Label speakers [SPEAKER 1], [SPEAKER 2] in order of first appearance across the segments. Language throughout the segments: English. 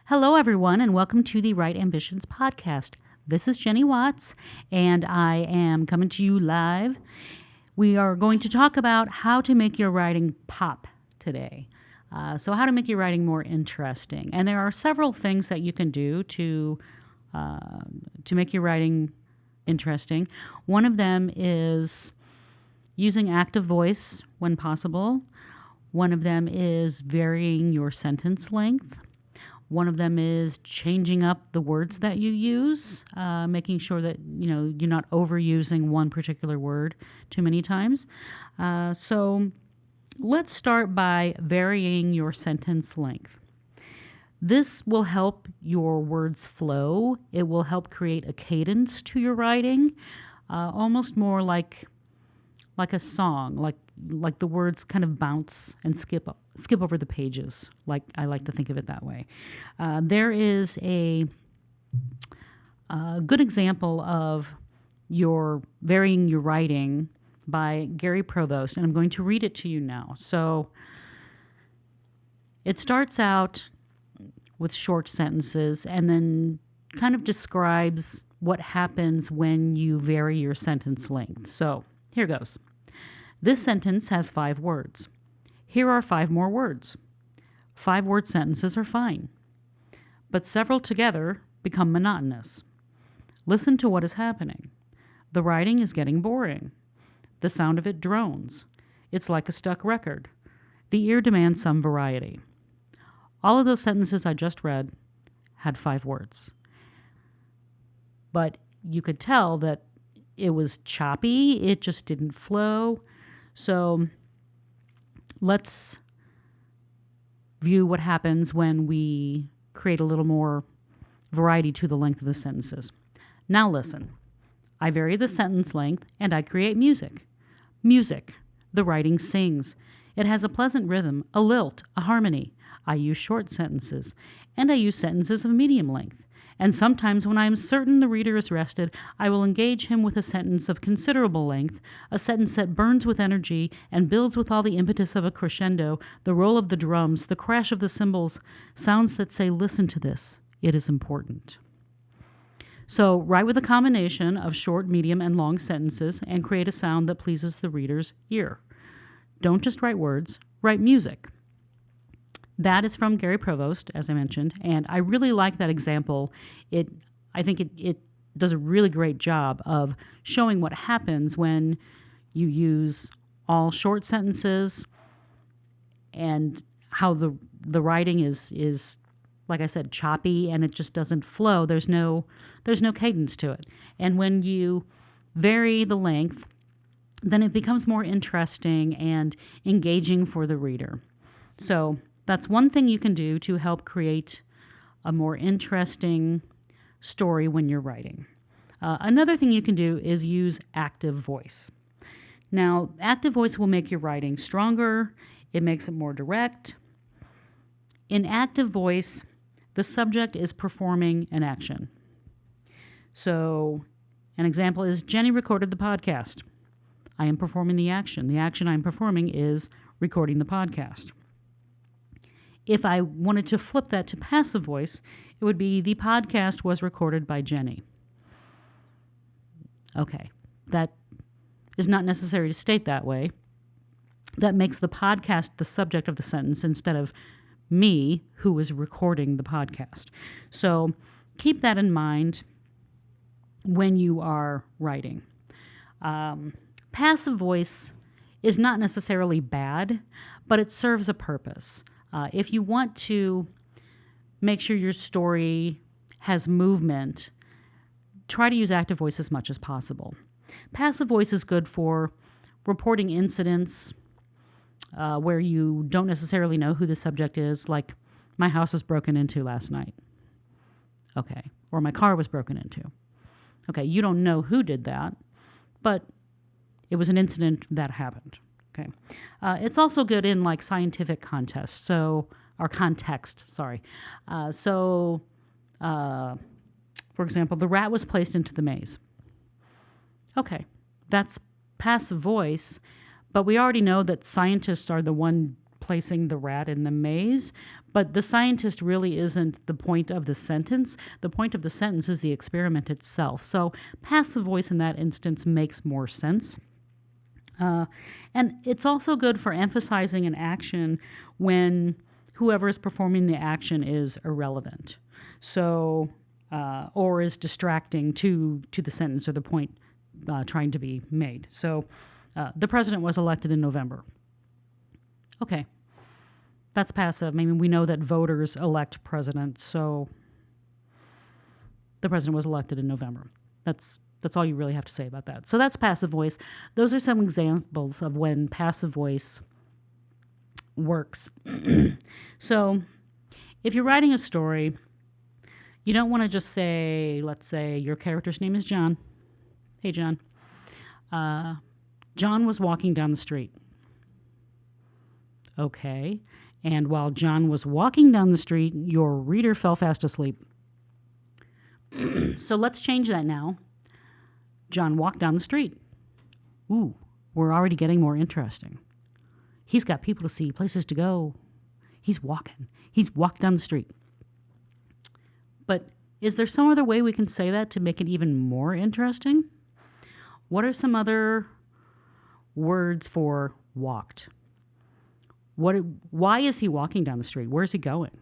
[SPEAKER 1] Hello, everyone, and welcome to the Write Ambitions podcast. This is Jenny Watts, and I am coming to you live. We are going to talk about how to make your writing pop today. So how to make your writing more interesting. And there are several things that you can do to make your writing interesting. One of them is using active voice when possible. One of them is varying your sentence length. One of them is changing up the words that you use, making sure that you're not overusing one particular word too many times. So let's start by varying your sentence length. This will help your words flow. It will help create a cadence to your writing, almost more like a song, like the words kind of bounce and skip over the pages. Like I like to think of it that way. There is a good example of varying your writing by Gary Provost, and I'm going to read it to you now. So it starts out with short sentences and then kind of describes what happens when you vary your sentence length. So here goes. This sentence has 5 words. Here are 5 more words. 5-word sentences are fine, but several together become monotonous. Listen to what is happening. The writing is getting boring. The sound of it drones. It's like a stuck record. The ear demands some variety. All of those sentences I just read had 5 words. But you could tell that it was choppy. It just didn't flow. So let's view what happens when we create a little more variety to the length of the sentences. Now listen. I vary the sentence length and I create music. Music. The writing sings. It has a pleasant rhythm, a lilt, a harmony. I use short sentences, and I use sentences of medium length. And sometimes when I am certain the reader is rested, I will engage him with a sentence of considerable length, a sentence that burns with energy and builds with all the impetus of a crescendo, the roll of the drums, the crash of the cymbals, sounds that say, listen to this, it is important. So write with a combination of short, medium, and long sentences and create a sound that pleases the reader's ear. Don't just write words, write music. That is from Gary Provost, as I mentioned, and I really like that example. I think it does a really great job of showing what happens when you use all short sentences and how the writing is like I said, choppy, and it just doesn't flow. There's no cadence to it. And when you vary the length, then it becomes more interesting and engaging for the reader. So that's one thing you can do to help create a more interesting story when you're writing. Another thing you can do is use active voice. Now, active voice will make your writing stronger. It makes it more direct. In active voice, the subject is performing an action. So an example is Jenny recorded the podcast. I am performing the action. The action I'm performing is recording the podcast. If I wanted to flip that to passive voice, it would be the podcast was recorded by Jenny. Okay, that is not necessary to state that way. That makes the podcast the subject of the sentence instead of me, who is recording the podcast. So keep that in mind when you are writing. Passive voice is not necessarily bad, but it serves a purpose. If you want to make sure your story has movement, try to use active voice as much as possible. Passive voice is good for reporting incidents where you don't necessarily know who the subject is, like my house was broken into last night. Okay. Or my car was broken into. Okay, you don't know who did that, but it was an incident that happened. Okay. It's also good in like scientific context, or context, sorry. For example, the rat was placed into the maze. Okay, that's passive voice, but we already know that scientists are the one placing the rat in the maze, But the scientist really isn't the point of the sentence. The point of the sentence is the experiment itself. So passive voice in that instance makes more sense. And it's also good for emphasizing an action when whoever is performing the action is irrelevant. So, or is distracting to the sentence or the point trying to be made. So, the president was elected in November. Okay, that's passive. I mean, we know that voters elect president, so the president was elected in November. That's all you really have to say about that. So that's passive voice. Those are some examples of when passive voice works. So if you're writing a story, you don't want to just say, let's say your character's name is John. Hey, John. John was walking down the street. Okay. And while John was walking down the street, your reader fell fast asleep. So let's change that now. John walked down the street. Ooh, we're already getting more interesting. He's got people to see, places to go. He's walking. He's walked down the street. But is there some other way we can say that to make it even more interesting? What are some other words for walked? Why is he walking down the street? Where is he going?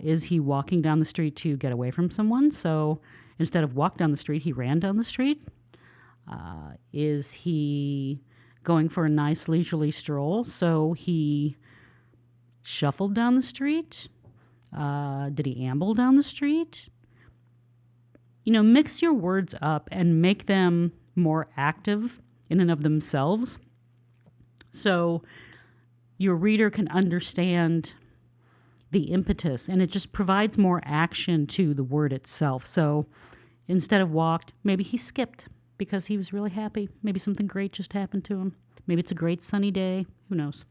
[SPEAKER 1] Is he walking down the street to get away from someone? So instead of walk down the street, he ran down the street? Is he going for a nice leisurely stroll? So he shuffled down the street? Did he amble down the street? Mix your words up and make them more active in and of themselves. So your reader can understand the impetus, and it just provides more action to the word itself. So instead of walked, maybe he skipped because he was really happy. Maybe something great just happened to him. Maybe it's a great sunny day. Who knows?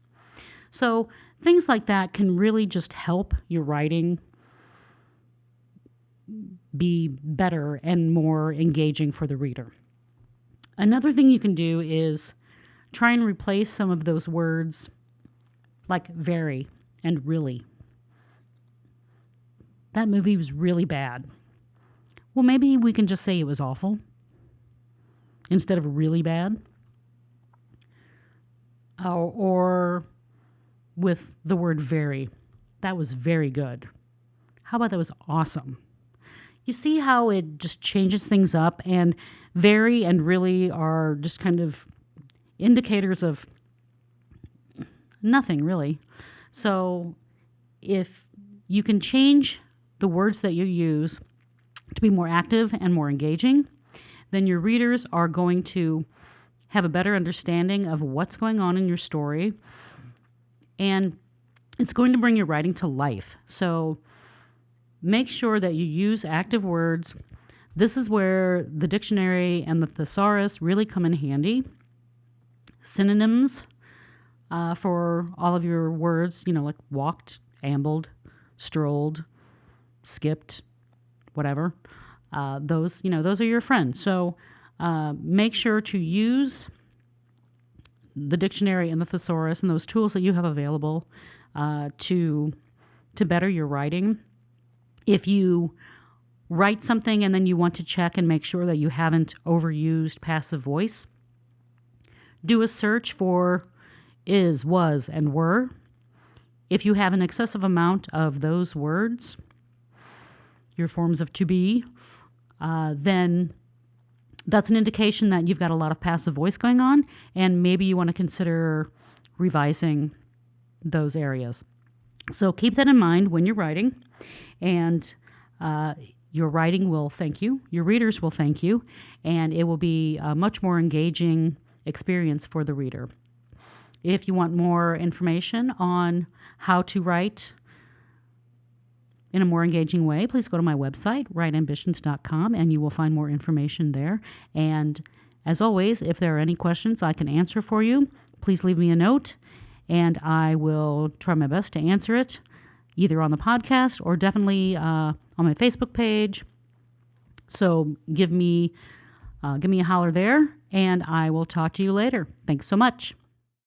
[SPEAKER 1] So things like that can really just help your writing be better and more engaging for the reader. Another thing you can do is try and replace some of those words like very and really. That movie was really bad. Well, maybe we can just say it was awful instead of really bad. Or with the word very. That was very good. How about that was awesome? You see how it just changes things up, and very and really are just kind of indicators of nothing, really. So if you can change the words that you use to be more active and more engaging, then your readers are going to have a better understanding of what's going on in your story, and it's going to bring your writing to life. So make sure that you use active words. This is where the dictionary and the thesaurus really come in handy. Synonyms for all of your words, like walked, ambled, strolled, skipped, whatever. Those are your friends. So make sure to use the dictionary and the thesaurus and those tools that you have available to better your writing. If you write something and then you want to check and make sure that you haven't overused passive voice, do a search for is, was, and were. If you have an excessive amount of those words, your forms of to be, then that's an indication that you've got a lot of passive voice going on, and maybe you want to consider revising those areas. So keep that in mind when you're writing, and your writing will thank you, your readers will thank you, and it will be a much more engaging experience for the reader. If you want more information on how to write in a more engaging way, please go to my website, writeambitions.com, and you will find more information there. And as always, if there are any questions I can answer for you, please leave me a note, and I will try my best to answer it, either on the podcast or definitely on my Facebook page. So give me a holler there, and I will talk to you later. Thanks so much.